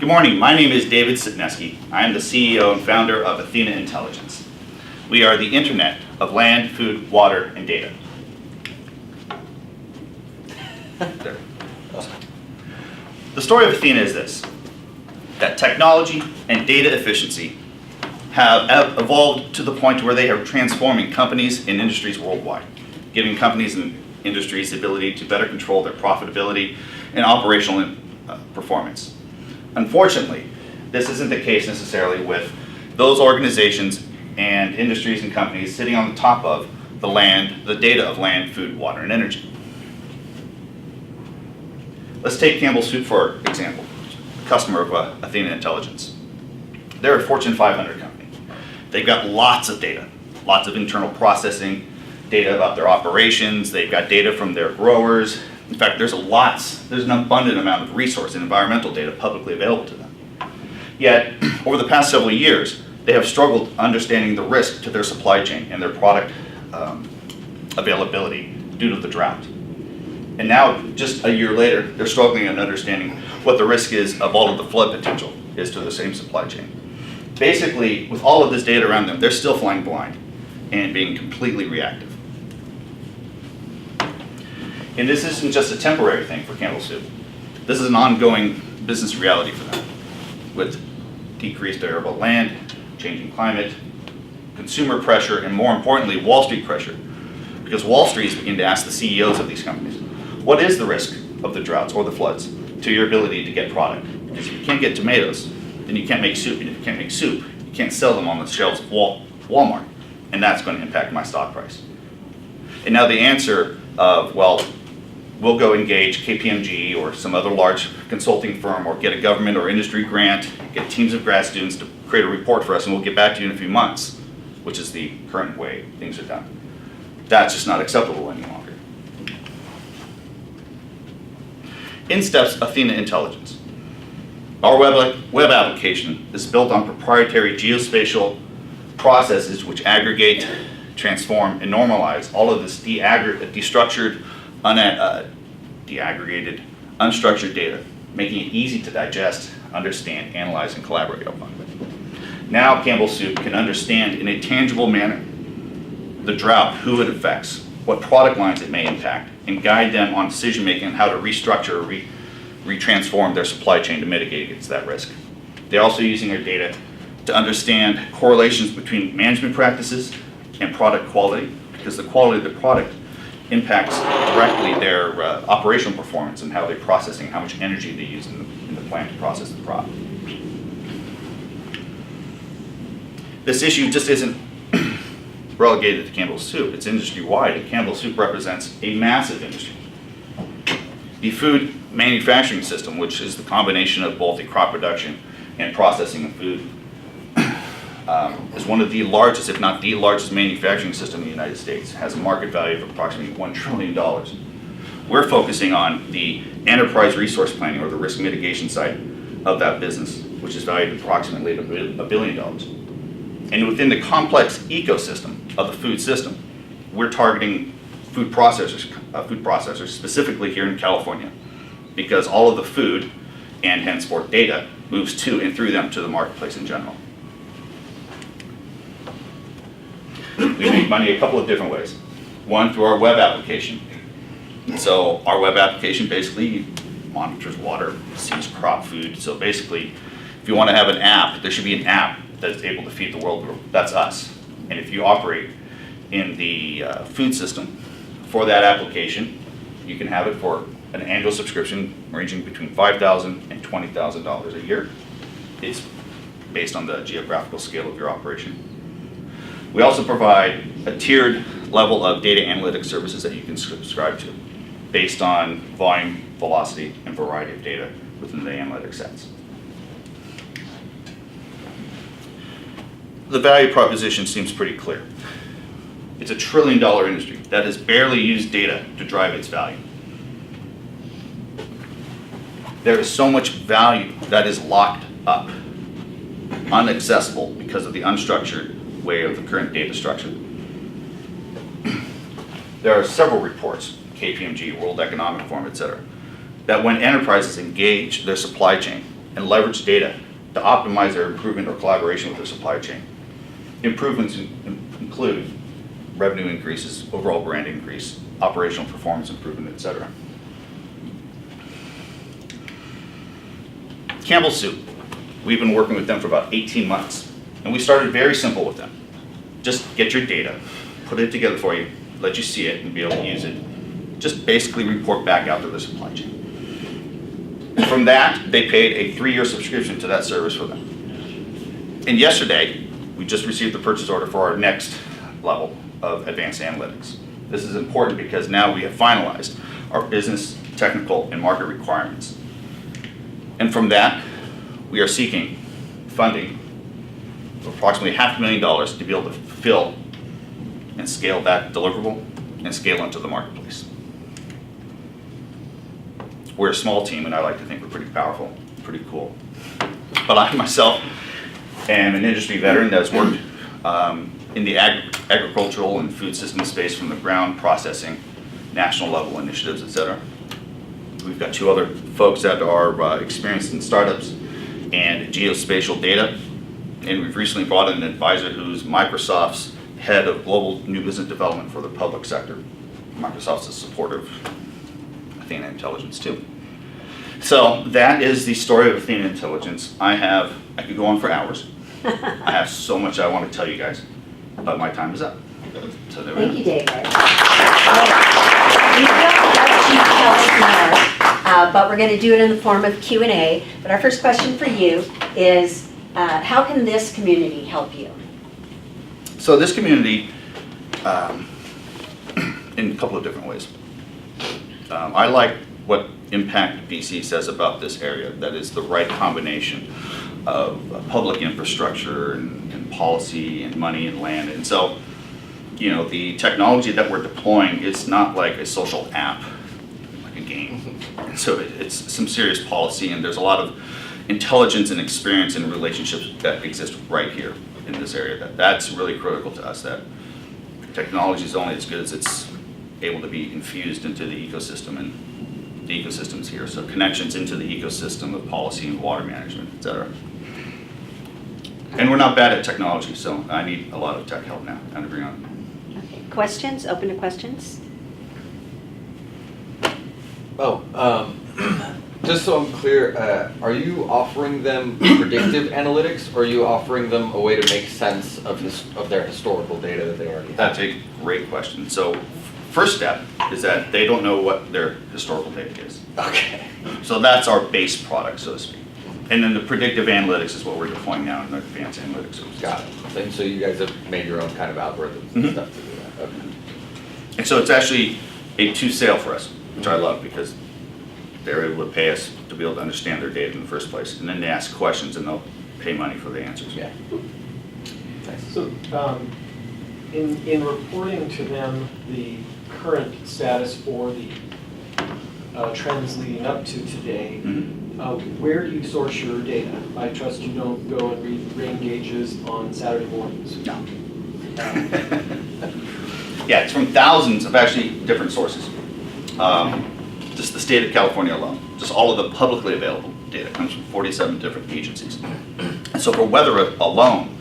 Good morning, my name is David Sitneski. I am the CEO and founder of Athena Intelligence. We are the internet of land, food, water, and data. There. The story of Athena is this, that technology and data efficiency have evolved to the point where they are transforming companies and industries worldwide, giving companies and industries the ability to better control their profitability and operational performance. Unfortunately, this isn't the case necessarily with those organizations and industries and companies sitting on the top of the land, the data of land, food, water, and energy. Let's take Campbell Soup for example, a customer of Athena Intelligence. They're a Fortune 500 company. They've got lots of data, lots of internal processing, data about their operations. They've got data from their growers. In fact, there's an abundant amount of resource and environmental data publicly available to them. Yet, over the past several years, they have struggled understanding the risk to their supply chain and their product availability due to the drought. And now, just a year later, they're struggling in understanding what the risk is of all of the flood potential is to the same supply chain. Basically, with all of this data around them, they're still flying blind and being completely reactive. And this isn't just a temporary thing for Campbell Soup. This is an ongoing business reality for them, with decreased arable land, changing climate, consumer pressure, and more importantly, Wall Street pressure. Because Wall Street is beginning to ask the CEOs of these companies, what is the risk of the droughts or the floods to your ability to get product? Because if you can't get tomatoes, then you can't make soup. And if you can't make soup, you can't sell them on the shelves of Walmart. And that's going to impact my stock price. And now the answer of, well, we'll go engage KPMG or some other large consulting firm or get a government or industry grant, get teams of grad students to create a report for us, and we'll get back to you in a few months, which is the current way things are done. That's just not acceptable any longer. In steps Athena Intelligence. Our web application is built on proprietary geospatial processes which aggregate, transform, and normalize all of this destructured, deaggregated, unstructured data, making it easy to digest, understand, analyze, and collaborate upon. Now Campbell Soup can understand in a tangible manner the drought, who it affects, what product lines it may impact, and guide them on decision making and how to restructure or retransform their supply chain to mitigate against that risk. They're also using their data to understand correlations between management practices and product quality, because the quality of the product impacts directly their operational performance and how they're processing, how much energy they use in the plant to process the crop. This issue just isn't relegated to Campbell Soup. It's industry-wide, and Campbell Soup represents a massive industry. The food manufacturing system, which is the combination of both the crop production and processing of food, is one of the largest, if not the largest manufacturing system in the United States. It has a market value of approximately $1 trillion. We're focusing on the enterprise resource planning or the risk mitigation side of that business, which is valued at approximately $1 billion. And within the complex ecosystem of the food system, we're targeting food processors specifically here in California, because all of the food and henceforth data moves to and through them to the marketplace in general. We make money a couple of different ways. One, through our web application. So our web application basically monitors water, sees crop food. So basically, if you want to have an app, there should be an app that is able to feed the world. That's us. And if you operate in the food system for that application, you can have it for an annual subscription ranging between $5,000 and $20,000 a year. It's based on the geographical scale of your operation. We also provide a tiered level of data analytics services that you can subscribe to based on volume, velocity, and variety of data within the analytic sets. The value proposition seems pretty clear. It's a $1 trillion industry that has barely used data to drive its value. There is so much value that is locked up, inaccessible because of the unstructured way of the current data structure. There are several reports, KPMG, World Economic Forum, etc., that when enterprises engage their supply chain and leverage data to optimize their improvement or collaboration with their supply chain. Improvements include revenue increases, overall brand increase, operational performance improvement, etc. Campbell Soup. We've been working with them for about 18 months, and we started very simple with them. Just get your data, put it together for you, let you see it and be able to use it. Just basically report back out to the supply chain. From that, they paid a 3-year subscription to that service for them. And yesterday, we just received the purchase order for our next level of advanced analytics. This is important because now we have finalized our business, technical, and market requirements. And from that, we are seeking funding of approximately $500,000 to be able to fulfill and scale that deliverable and scale into the marketplace. We're a small team, and I like to think we're pretty powerful, pretty cool. But I myself am an industry veteran that's worked in the agricultural and food system space from the ground, processing, national level initiatives, etc. We've got 2 other folks that are experienced in startups and geospatial data. And we've recently brought in an advisor who's Microsoft's head of global new business development for the public sector. Microsoft's a supporter of Athena Intelligence too. So that is the story of Athena Intelligence. I could go on for hours. I have so much I want to tell you guys, but my time is up. So there we Thank you, David. We don't let you tell us more, but we're going to do it in the form of Q&A. But our first question for you is, how can this community help you? So this community, in a couple of different ways. I like what Impact BC says about this area, that is the right combination of public infrastructure and policy and money and land. And so, you know, the technology that we're deploying is not like a social app, like a game. And so it's some serious policy, and there's a lot of intelligence and experience and relationships that exist right here in this area. That's really critical to us, that technology is only as good as it's able to be infused into the ecosystem, and the ecosystems here. So connections into the ecosystem of policy and water management, et cetera. And we're not bad at technology, so I need a lot of tech help now to bring on. Okay. Questions? Open to questions? Just so I'm clear, are you offering them predictive analytics, or are you offering them a way to make sense of their historical data that they already have? That's a great question. So first step is that they don't know what their historical data is. Okay. So that's our base product, so to speak. And then the predictive analytics is what we're deploying now in the advanced analytics. Got it. And so you guys have made your own kind of algorithms and stuff to do that. Okay. And so it's actually a 2-sale for us, which I love, because they're able to pay us to be able to understand their data in the first place. And then they ask questions and they'll pay money for the answers. Yeah. Nice. So, in reporting to them the current status for the trends leading up to today, where do you source your data? I trust you don't go and read rain gauges on Saturday mornings. No. Yeah, it's from thousands of actually different sources. Just the state of California alone, just all of the publicly available data comes from 47 different agencies. And so for weather alone,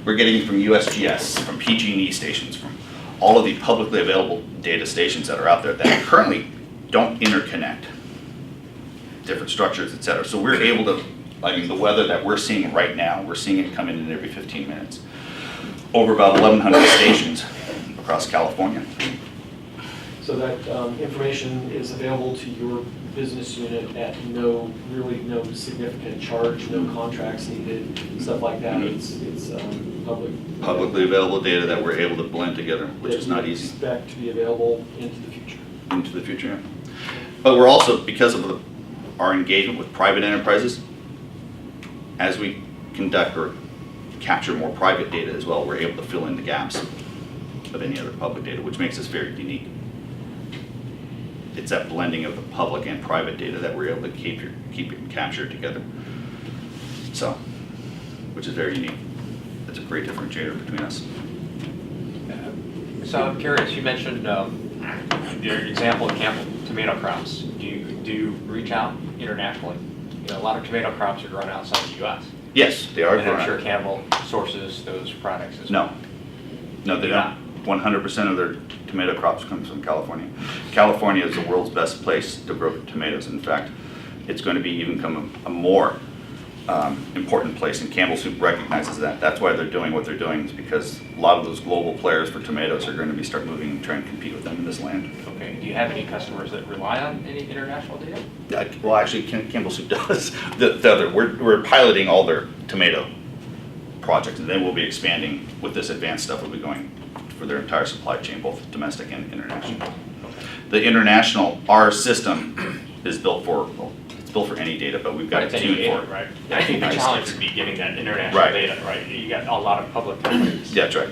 we're getting it from USGS, from PG&E stations, from all of the publicly available data stations that are out there that currently don't interconnect, different structures, et cetera. So we're able to, I mean, the weather that we're seeing right now, we're seeing it come in every 15 minutes, over about 1,100 stations across California. So that information is available to your business unit at really no significant charge, no contracts needed, stuff like that. It's Publicly available data that we're able to blend together, which is not easy. Expect to be available into the future. Into the future, yeah. But we're also, because of our engagement with private enterprises, as we conduct or capture more private data as well, we're able to fill in the gaps of any other public data, which makes us very unique. It's that blending of the public and private data that we're able to keep it captured together. So, which is very unique. That's a great differentiator between us. So I'm curious, you mentioned your example of Campbell tomato crops. Do you reach out internationally a lot of tomato crops are grown outside the U.S. Yes, they are And I'm sure grown. Campbell sources those products as well. No, they don't. 100% of their tomato crops comes from California. California is the world's best place to grow tomatoes. In fact, it's going to be even become a more important place, and Campbell Soup recognizes that. That's why they're doing what they're doing, is because a lot of those global players for tomatoes are going to be start moving and trying to compete with them in this land. Okay, do you have any customers that rely on any international data? Well, actually, Campbell Soup does. We're piloting all their tomato projects, and then we'll be expanding with this advanced stuff. We'll be going for their entire supply chain, both domestic and international. Okay. The international, our system is built for, well, it's built for any data, but we've got But to it's tune any for data, it. right? I think the Nice. challenge would be getting that international Right. data, right? You got a lot of public companies. Yeah, that's right.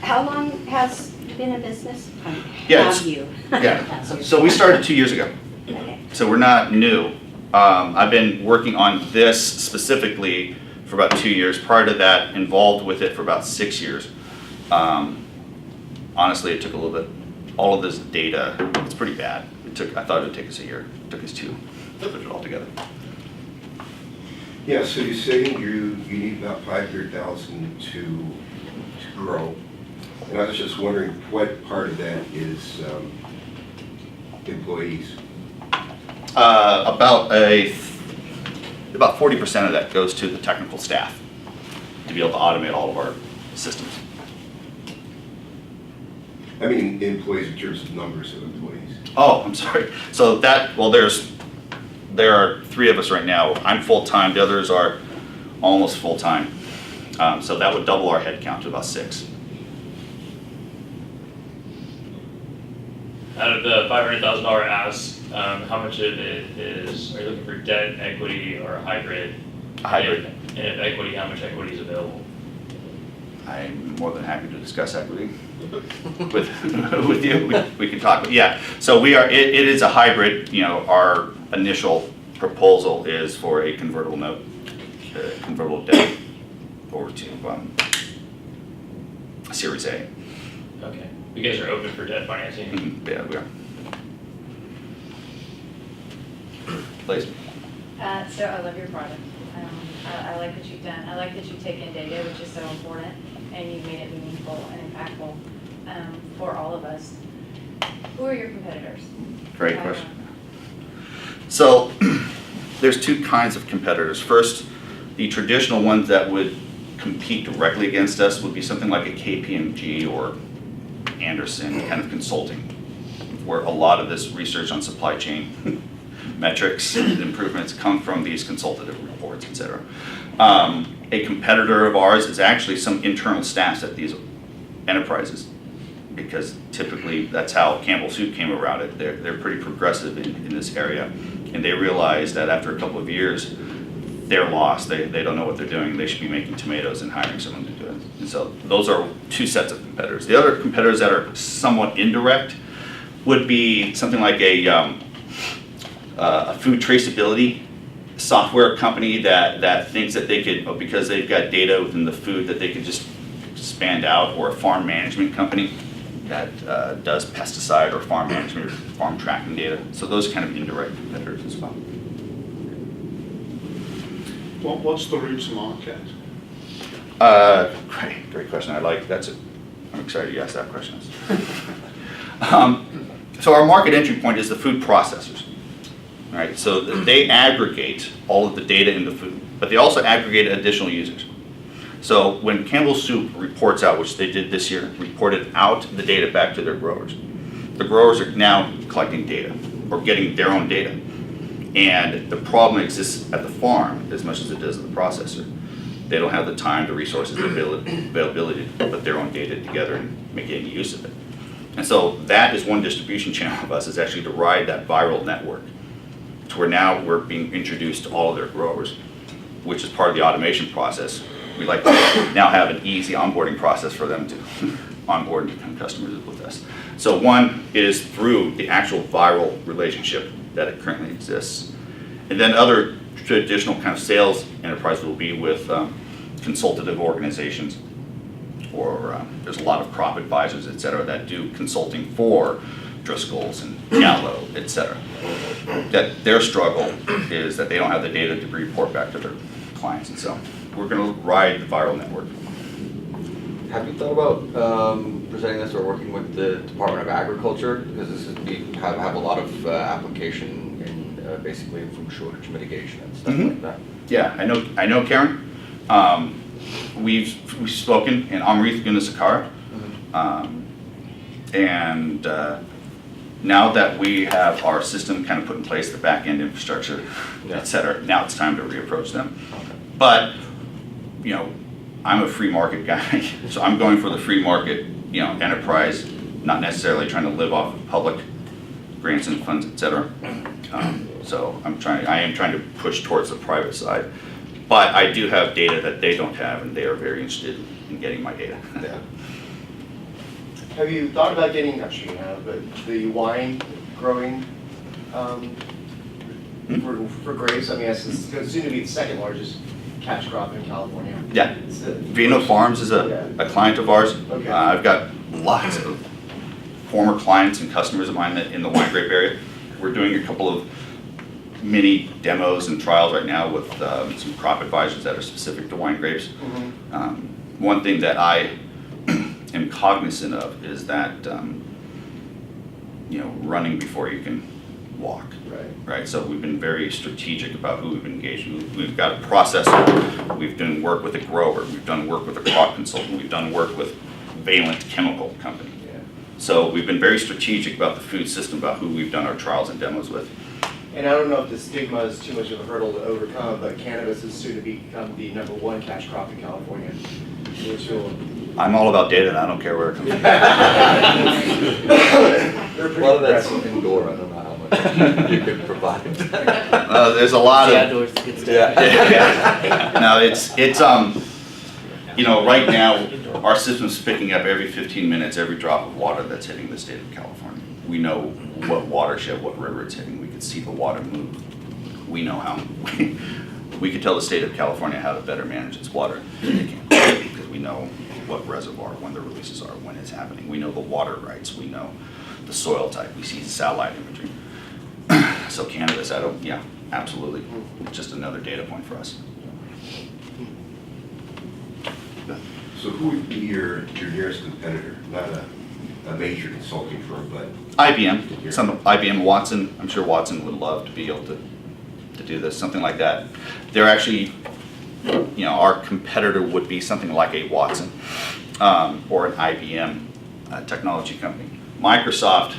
How long has you been in business? Yeah, Have it's- you? Yeah, That's you. so we started 2 years ago, Okay. so we're not new. I've been working on this specifically for about 2 years. Prior to that, involved with it for about 6 years. Honestly, it took a little bit, all of this data, it's pretty bad. I thought it would take us a year, it took us 2 to put it all together. Yeah, so you're saying you need about 500,000 to grow. And I was just wondering what part of that is employees? About 40% of that goes to the technical staff to be able to automate all of our systems. I mean, employees in terms of numbers of employees. Oh, I'm sorry. So that, well, there are 3 of us right now. I'm full-time, the others are almost full-time. So that would double our head count to about 6. Out of the $500,000 ask, how much of it is, are you looking for debt, equity, or a hybrid? A hybrid. And if equity, how much equity is available? I'm more than happy to discuss equity with you. We can talk, yeah. So it is a hybrid, you know, our initial proposal is for a convertible note, convertible debt over to Series A. Okay. You guys are open for debt financing? Yeah, we are. Please. So I love your product. I like what you've done. I like that you've taken data, which is so important, and you've made it meaningful and impactful for all of us. Who are your competitors? Great question. So there's 2 kinds of competitors. First, the traditional ones that would compete directly against us would be something like a KPMG or Anderson kind of consulting, where a lot of this research on supply chain metrics and improvements come from these consultative reports, et cetera. A competitor of ours is actually some internal staff at these enterprises, because typically that's how Campbell Soup came around it. They're pretty progressive in this area, and they realize that after a couple of years, they're lost. They don't know what they're doing. They should be making tomatoes and hiring someone to do it. And so those are 2 sets of competitors. The other competitors that are somewhat indirect would be something like a food traceability software company that thinks that they could, because they've got data within the food, that they could just expand out, or a farm management company that does pesticide or farm management or farm tracking data. So those kind of indirect competitors as well. What's the route to market? Great question. I'm excited you asked that question. So our market entry point is the food processors. Right, so they aggregate all of the data in the food, but they also aggregate additional users. So when Campbell Soup reports out, which they did this year, reported out the data back to their growers. The growers are now collecting data or getting their own data. And the problem exists at the farm as much as it does at the processor. They don't have the time, the resources, the availability to put their own data together and make any use of it. And so that is one distribution channel of us, is actually to ride that viral network, to where now we're being introduced to all of their growers, which is part of the automation process. We like to now have an easy onboarding process for them to onboard and become customers with us. So one is through the actual viral relationship that it currently exists. And then other traditional kind of sales enterprises will be with consultative organizations, or there's a lot of crop advisors, et cetera, that do consulting for Driscoll's and Gallo, et cetera. that their struggle is that they don't have the data to report back to their clients, and so we're gonna ride the viral network. Have you thought about presenting this or working with the Department of Agriculture? Because this would have a lot of application in basically food shortage mitigation and stuff like that. Yeah, I know Karen. We've spoken, and Amrith Gunasakara. And now that we have our system kind of put in place, the back-end infrastructure, et cetera, now it's time to reapproach them. But, you know, I'm a free market guy, so I'm going for the free market, you know, enterprise, not necessarily trying to live off of public grants and funds, et cetera. So I am trying to push towards the private side. But I do have data that they don't have, and they are very interested in getting my data. Yeah. Have you thought about getting, I'm sure you have, but the wine growing for grapes? I mean, it's soon to be the second largest cash crop in California. Yeah, It's the Vino first- Farms is a client of ours. Okay. I've got lots of former clients and customers of mine in the wine grape area. We're doing a couple of mini demos and trials right now with some crop advisors that are specific to wine grapes. One thing that I am cognizant of is that you know, running before you can walk. Right. So we've been very strategic about who we've engaged. We've got a processor. We've done work with a grower. We've done work with a crop consultant. We've done work with Valent Chemical Company. So we've been very strategic about the food system, about who we've done our trials and demos with. And I don't know if the stigma is too much of a hurdle to overcome, but cannabis is soon to become the #1 cash crop in California. Which will I'm all about data, and I don't care where it comes from. They're A pretty lot of that's progressive. indoor, I don't know how much you could provide. There's a lot of Outdoors to get stuff. yeah. No, it's you know, right now our system's picking up every 15 minutes every drop of water that's hitting the state of California. We know what watershed, what river it's hitting. We can see the water move. We know how. We could tell the state of California how to better manage its water because we know what reservoir, when the releases are, when it's happening. We know the water rights. We know the soil type. We see satellite imagery. So cannabis, yeah, absolutely. Just another data point for us. So who would be your nearest competitor? Not a major consulting firm, but IBM, IBM Watson. I'm sure Watson would love to be able to do this, something like that. They're actually, you know, our competitor would be something like a Watson or an IBM technology company. Microsoft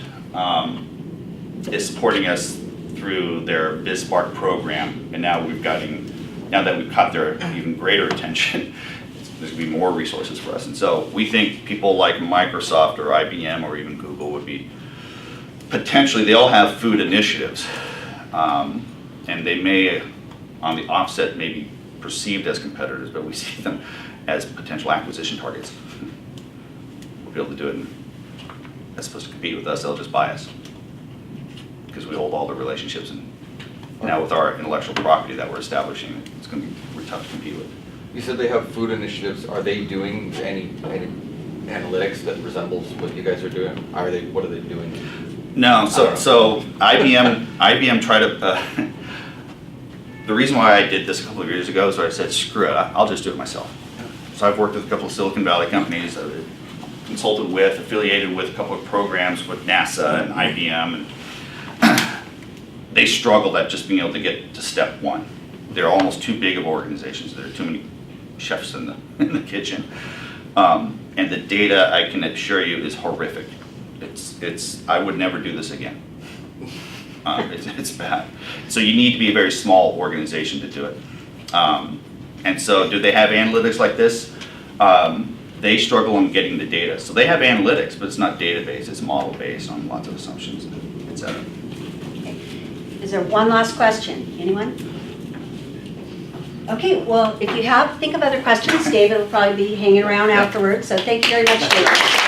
is supporting us through their BizSpark program, and now that we've caught their even greater attention, there's gonna be more resources for us. And so we think people like Microsoft or IBM or even Google would be potentially, they all have food initiatives. And they may, on the offset, may be perceived as competitors, but we see them as potential acquisition targets. We'll be able to do it, and as opposed to compete with us, they'll just buy us. Because we hold all the relationships, and now with our intellectual property that we're establishing, it's going to be tough to compete with. You said they have food initiatives. Are they doing any analytics that resembles what you guys are doing? What are they doing? No, so IBM tried to, the reason why I did this a couple of years ago is I said, screw it, I'll just do it myself. So I've worked with a couple of Silicon Valley companies, consulted with, affiliated with a couple of programs with NASA and IBM, and they struggled at just being able to get to step one. They're almost too big of organizations. There are too many chefs in the kitchen. And the data, I can assure you, is horrific. I would never do this again. It's bad. So you need to be a very small organization to do it. And so do they have analytics like this? They struggle in getting the data. So they have analytics, but it's not database, it's model based on lots of assumptions, et cetera. Okay. Is there one last question? Anyone? Okay, well, if you think of other questions, David will probably be hanging around afterwards, so thank you very much, David.